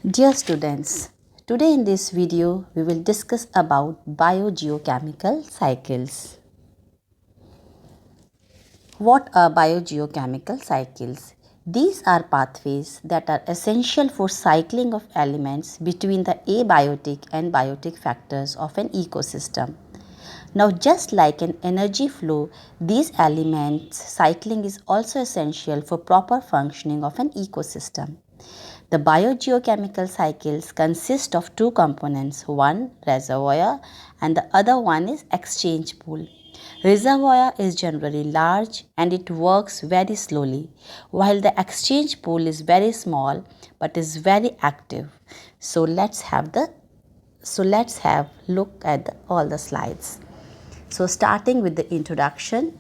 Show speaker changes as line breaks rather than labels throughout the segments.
Dear students, today in this video we will discuss about biogeochemical cycles. What are biogeochemical cycles? These are pathways that are essential for cycling of elements between the abiotic and biotic factors of an ecosystem. Now, just like an energy flow, these elements cycling is also essential for proper functioning of an ecosystem. The biogeochemical cycles consist of two components, one reservoir and the other one is exchange pool. Reservoir is generally large and it works very slowly, while the exchange pool is very small but is very active. So let's have look at all the slides. So starting with the introduction,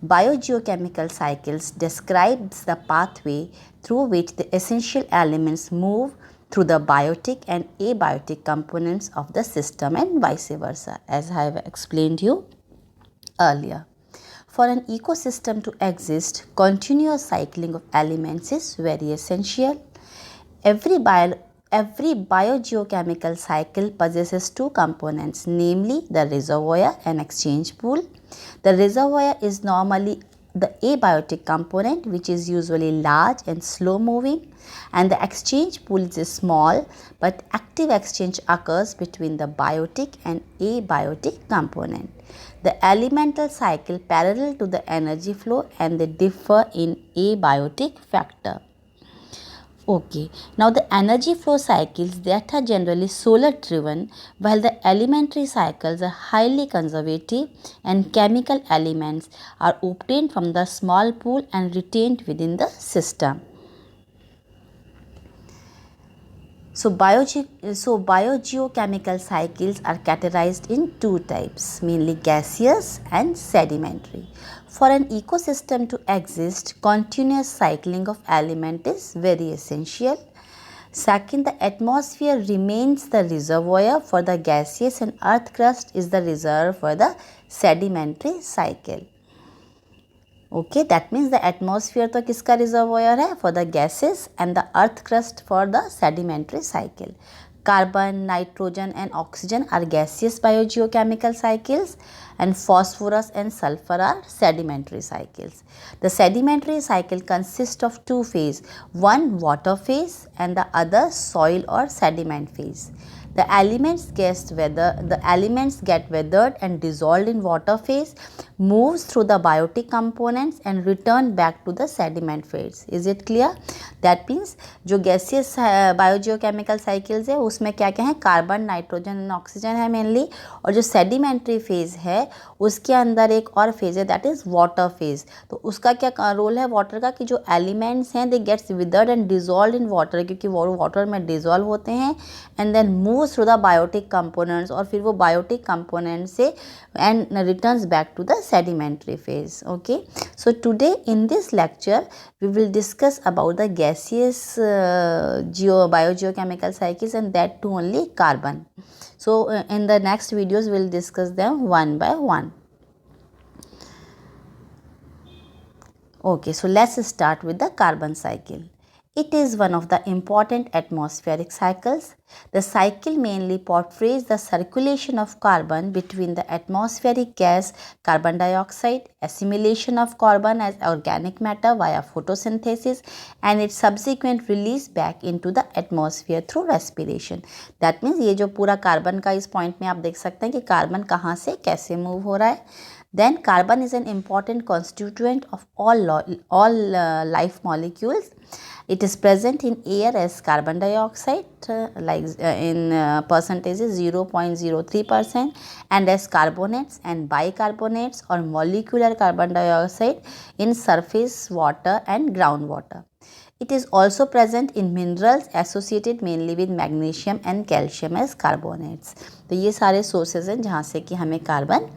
biogeochemical cycles describes the pathway through which the essential elements move through the biotic and abiotic components of the system and vice versa, as I have explained you earlier. For an ecosystem to exist, continuous cycling of elements is very essential. Every biogeochemical cycle possesses two components, namely the reservoir and exchange pool. The reservoir is normally the abiotic component, which is usually large and slow moving, and the exchange pool is small but active exchange occurs between the biotic and abiotic component. The elemental cycle parallel to the energy flow and they differ in abiotic factor. Okay, now the energy flow cycles that are generally solar driven, while the elementary cycles are highly conservative and chemical elements are obtained from the small pool and retained within the system. So biogeochemical cycles are categorized in two types, mainly gaseous and sedimentary. For an ecosystem to exist, continuous cycling of element is very essential. Second, the atmosphere remains the reservoir for the gaseous and earth crust is the reserve for the sedimentary cycle. Okay, that means the atmosphere तो किसका reservoir है for the gases and the earth crust for the sedimentary cycle. Carbon, nitrogen and oxygen are gaseous biogeochemical cycles and phosphorus and sulfur are sedimentary cycles. The sedimentary cycle consists of two phases, one water phase and the other soil or sediment phase. The elements get weathered and dissolved in water phase, moves through the biotic components and return back to the sediment phase. Is it clear? That means जो gaseous biogeochemical cycles है उसमें क्या क्या है, carbon, nitrogen and oxygen है mainly, और जो sedimentary phase है उसके अंदर एक और फेज है दैट इज वाटर फेज. तो उसका क्या रोल है वाटर का कि जो एलिमेंट्स हैं they gets withered and dissolve in water, क्योंकि वो वाटर में डिजॉल्व होते हैं and then move through the biotic components और फिर वो बायोटिक कंपोनेंट से and returns back to the sedimentary phase. Okay, so today in this lecture we will discuss about the gaseous biogeochemical cycles and that too only carbon. So in the next videos we will discuss them one by one. Okay, so let's start with the carbon cycle. It is one of the important atmospheric cycles. The cycle mainly portrays the circulation of carbon between the atmospheric gas carbon dioxide, assimilation of carbon as organic matter via photosynthesis and its subsequent release back into the atmosphere through respiration. That means ये जो पूरा carbon का इस point में आप देख सकते हैं कि कार्बन कहाँ से कैसे मूव हो रहा है. Then carbon is an important constituent of all life molecules. It is present in air as carbon dioxide in percentages 0.03% and as carbonates and bicarbonates or molecular carbon dioxide in surface water and groundwater. It is also present in minerals associated mainly with magnesium and calcium as carbonates. तो ये सारे sources हैं जहाँ से कि हमें carbon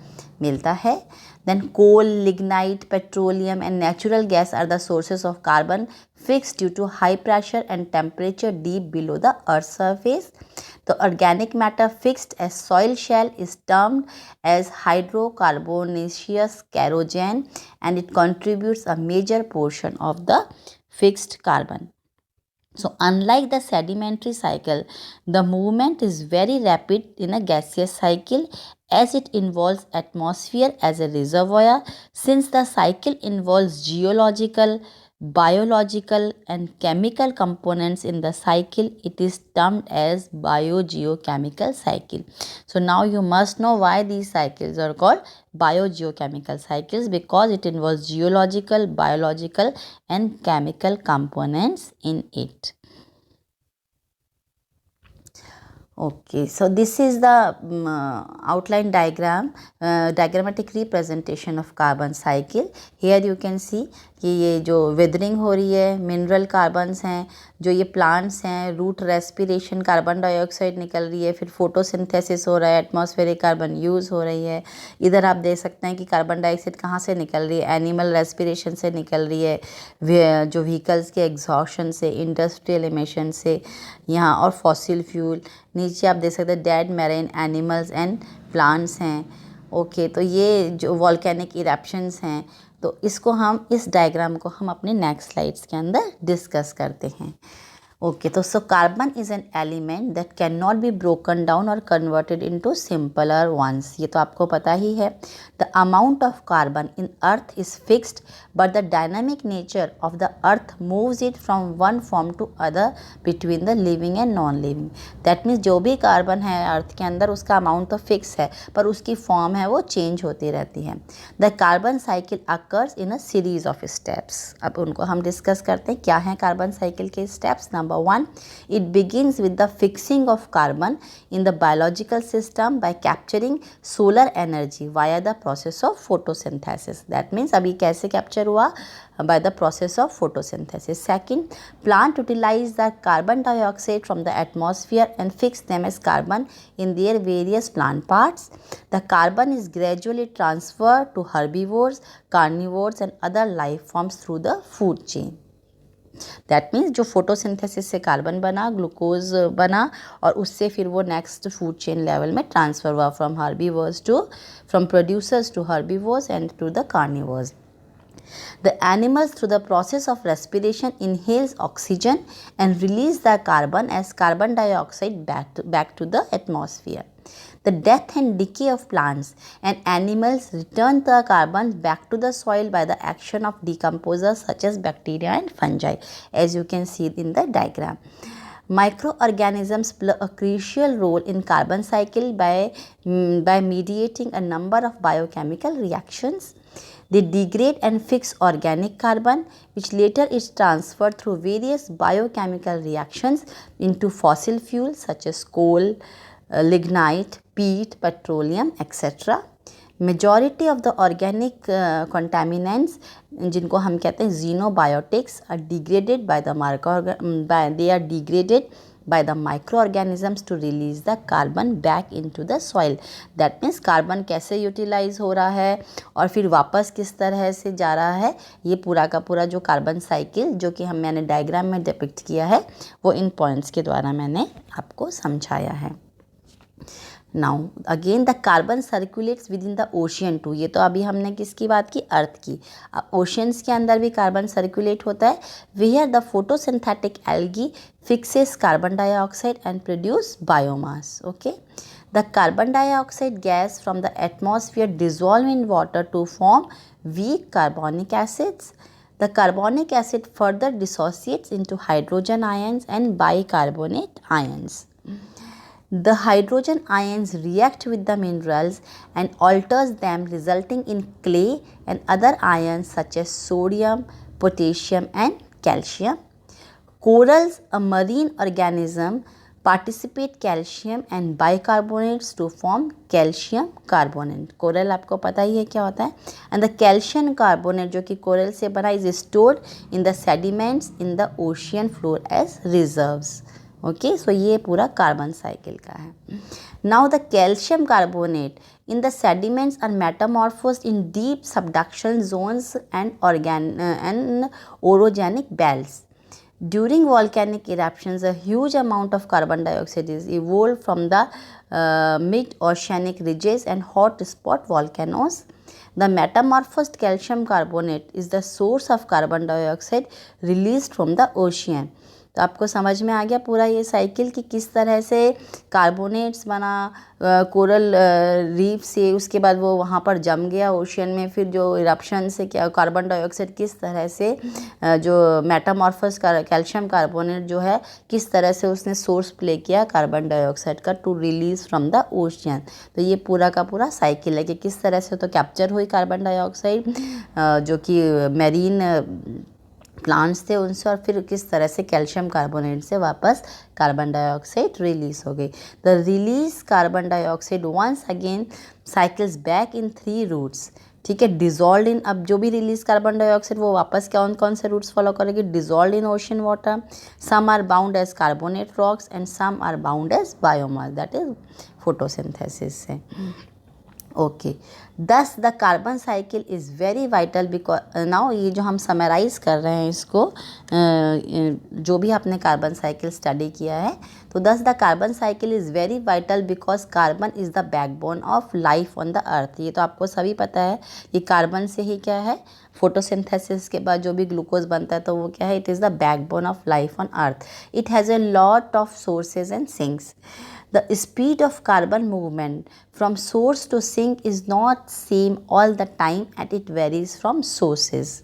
मिलता है. Then coal, lignite, petroleum and natural gas are the sources of carbon fixed due to high pressure and temperature deep below the earth's surface. The organic matter fixed as soil shell is termed as hydrocarbonaceous kerogen and it contributes a major portion of the fixed carbon. So unlike the sedimentary cycle, the movement is very rapid in a gaseous cycle as it involves atmosphere as a reservoir. Since the cycle involves geological, biological and chemical components in the cycle, it is termed as biogeochemical cycle. So now you must know why these cycles are called biogeochemical cycles, because it involves geological, biological and chemical components in it. Okay, so this is the outline diagram, diagrammatic representation of carbon cycle. Here you can see कि ये जो weathering हो रही है, mineral carbons हैं, जो ये plants हैं, रूट रेस्पिरेशन कार्बन डाइऑक्साइड निकल रही है, फिर फोटोसिंथेसिस हो रहा है, एटमॉस्फेरिक कार्बन यूज़ हो रही है. इधर आप देख सकते हैं कि कार्बन डाइऑक्साइड कहाँ से निकल रही है, एनिमल रेस्पिरेशन से निकल रही है, जो व्हीकल्स के एग्जॉशन से, इंडस्ट्रियल एमिशन से यहाँ, और फॉसिल फ्यूल. नीचे आप देख सकते हैं dead marine animals and plants हैं. ओके, तो ये जो वॉल्केनिक इरप्शंस हैं, तो इसको हम, इस डायग्राम को हम अपने नेक्स्ट स्लाइड्स के अंदर डिस्कस करते हैं. ओके, तो so carbon is an element that can not be broken down और कन्वर्टेड इनटू सिंपलर वंस. ये तो आपको पता ही है. The amount of carbon in earth is fixed but the dynamic nature of the earth moves it from one form to other between the living and non living. That means जो भी carbon है अर्थ के अंदर, उसका amount तो fix है, पर उसकी फॉर्म है वो चेंज होती रहती है. The carbon cycle occurs in a series of steps. अब उनको हम डिस्कस करते हैं. क्या हैं कार्बन साइकिल के steps? Number 1, it begins with the fixing of carbon in the biological system by capturing solar energy via the process of photosynthesis. That means अभी कैसे कैप्चर हुआ? By the process of photosynthesis. Second, plant utilize the carbon dioxide from the atmosphere and fix them as carbon in their various plant parts. The carbon is gradually transferred to herbivores, carnivores and other life forms through the food chain. That means जो photosynthesis से carbon बना, glucose बना, और उससे फिर वो next food chain level में transfer हुआ from producers to herbivores and to the carnivores. The animals through the process of respiration inhales oxygen and release the carbon as carbon dioxide back to the atmosphere. The death and decay of plants and animals return the carbon back to the soil by the action of decomposers such as bacteria and fungi, as you can see in the diagram. Microorganisms play a crucial role in carbon cycle by mediating a number of biochemical reactions. They degrade and fix organic carbon, which later is transferred through various biochemical reactions into fossil fuels such as coal, lignite, peat, petroleum, etc. Majority of the organic contaminants, जिनको हम कहते हैं xenobiotics, are degraded by the microorganisms to release the carbon back into the soil. That means carbon कैसे utilise हो रहा है और फिर वापस किस तरह से जा रहा है, ये पूरा का पूरा जो कार्बन साइकिल जो कि मैंने डायग्राम में डिपिक्ट किया है, वो इन पॉइंट्स के द्वारा मैंने आपको समझाया है. Now again the carbon circulates within the ocean too. ये तो अभी हमने किसकी बात की? अर्थ की. अब ओशियंस के अंदर भी कार्बन सर्कुलेट होता है. Where the photosynthetic algae fixes carbon dioxide and produce biomass. Okay, the carbon dioxide gas from the atmosphere dissolve in water to form weak carbonic acids. The carbonic acid further dissociates into hydrogen ions and bicarbonate ions. The hydrogen ions react with the minerals and alters them, resulting in clay and other ions such as sodium, potassium and calcium. Corals, a marine organism, participate calcium and bicarbonates to form calcium carbonate. Coral आपको पता ही है क्या होता है. And the calcium carbonate जो कि coral से बना is stored in the sediments in the ocean floor as reserves. Okay, so ये पूरा कार्बन साइकिल का है. Now the calcium carbonate in the sediments are metamorphosed in deep subduction zones and orogenic belts. During volcanic eruptions, a huge amount of carbon dioxide is evolved from the mid-oceanic ridges and hot spot volcanoes. The metamorphosed calcium carbonate is the source of carbon dioxide released from the ocean. तो आपको समझ में आ गया पूरा ये cycle कि किस तरह से कार्बोनेट्स बना कोरल रीफ से, उसके बाद वो वहाँ पर जम गया ओशियन में, फिर जो इरप्शन से क्या कार्बन डाइऑक्साइड किस तरह से जो मेटामॉर्फस का कैल्शियम कार्बोनेट जो है किस तरह से उसने सोर्स प्ले किया कार्बन डाइऑक्साइड का to release from the ocean. तो ये पूरा का पूरा साइकिल है कि किस तरह से तो कैप्चर हुई कार्बन डाइऑक्साइड जो कि मैरीन प्लांट्स थे उनसे, और फिर किस तरह से कैल्शियम कार्बोनेट से वापस कार्बन डाइऑक्साइड रिलीज हो गई। The release carbon dioxide once again cycles back in 3 routes. ठीक है, डिजॉल्व इन, अब जो भी रिलीज कार्बन डाइऑक्साइड वो वापस कौन कौन से रूट्स फॉलो करेगी, dissolve in ocean water, some are bound as carbonate rocks and some are bound as biomass, that is photosynthesis से। Okay, thus the carbon cycle is very vital because now ये जो हम summarise कर रहे हैं इसको जो भी आपने कार्बन साइकिल स्टडी किया है, तो दस the carbon cycle is very vital because carbon is the backbone of life on the earth. ये तो आपको सभी पता है, ये कार्बन से ही क्या है, फोटोसिंथेसिस के बाद जो भी ग्लूकोज बनता है तो वो क्या है, it is the backbone of life on earth. It has a lot of sources and sinks. The speed of carbon movement from source to sink is not same all the time and it varies from sources.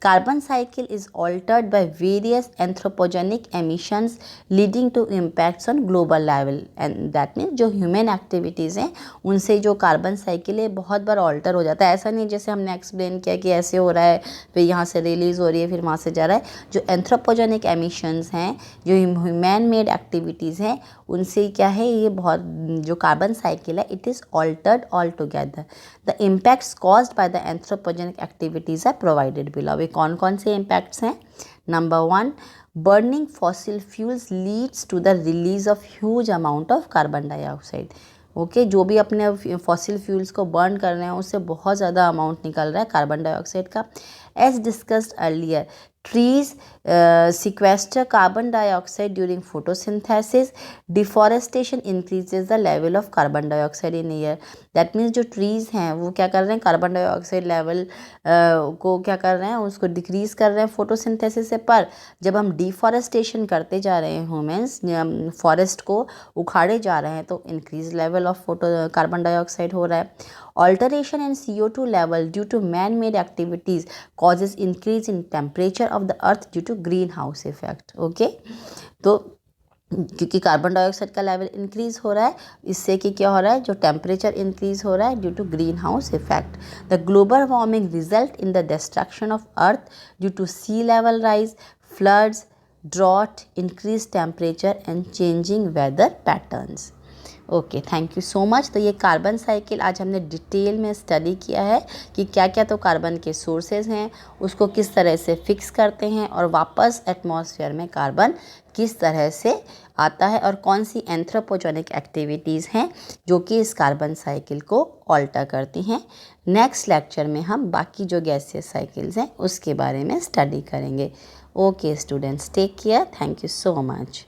Carbon cycle is altered by various anthropogenic emissions leading to impacts on global level, and that means जो human activities हैं उनसे जो carbon cycle है बहुत बार alter हो जाता है। ऐसा नहीं जैसे हमने एक्सप्लेन किया कि ऐसे हो रहा है, फिर यहाँ से रिलीज़ हो रही है, फिर वहाँ से जा रहा है। जो एंथ्रोपोजेनिक एमिशंस हैं, जो ह्यूमन मेड एक्टिविटीज़ हैं, उनसे क्या है, ये बहुत जो कार्बन साइकिल है it is altered altogether. The impacts caused by the anthropogenic activities are provided below. कौन कौन से इम्पैक्ट्स हैं? Number 1, burning fossil fuels leads to the release of huge amount of carbon dioxide. Okay, जो भी अपने fossil fuels को burn कर रहे हैं उससे बहुत ज़्यादा अमाउंट निकल रहा है कार्बन डाइऑक्साइड का। As discussed earlier, trees sequester carbon dioxide during photosynthesis. Deforestation increases the level of carbon dioxide in air. That means जो trees हैं वो क्या कर रहे हैं, कार्बन डाइऑक्साइड लेवल को क्या कर रहे हैं, उसको डिक्रीज कर रहे हैं फोटोसिंथेसिस से। पर जब हम डिफॉरेस्टेशन करते जा रहे हैं, ह्यूमंस फॉरेस्ट को उखाड़े जा रहे हैं, तो increase level of carbon dioxide हो रहा है। Alteration in CO2 level due to man-made activities causes increase in temperature of the earth due to greenhouse effect. Okay, तो क्योंकि कार्बन डाइऑक्साइड का लेवल इंक्रीज हो रहा है, इससे कि क्या हो रहा है, जो टेम्परेचर इंक्रीज हो रहा है due to greenhouse effect. The global warming result in the destruction of earth due to sea level rise, floods, drought, increase temperature and changing weather patterns. Okay, thank you so much. तो ये carbon cycle आज हमने detail में study किया है कि क्या क्या तो कार्बन के सोर्सेज हैं, उसको किस तरह से फिक्स करते हैं, और वापस एटमॉस्फेयर में कार्बन किस तरह से आता है, और कौन सी एंथ्रोपोजेनिक एक्टिविटीज़ हैं जो कि इस कार्बन साइकिल को ऑल्टर करती हैं। नेक्स्ट लेक्चर में हम बाकी जो गैसियस साइकिल्स हैं उसके बारे में स्टडी करेंगे। Okay students, take care, thank you so much.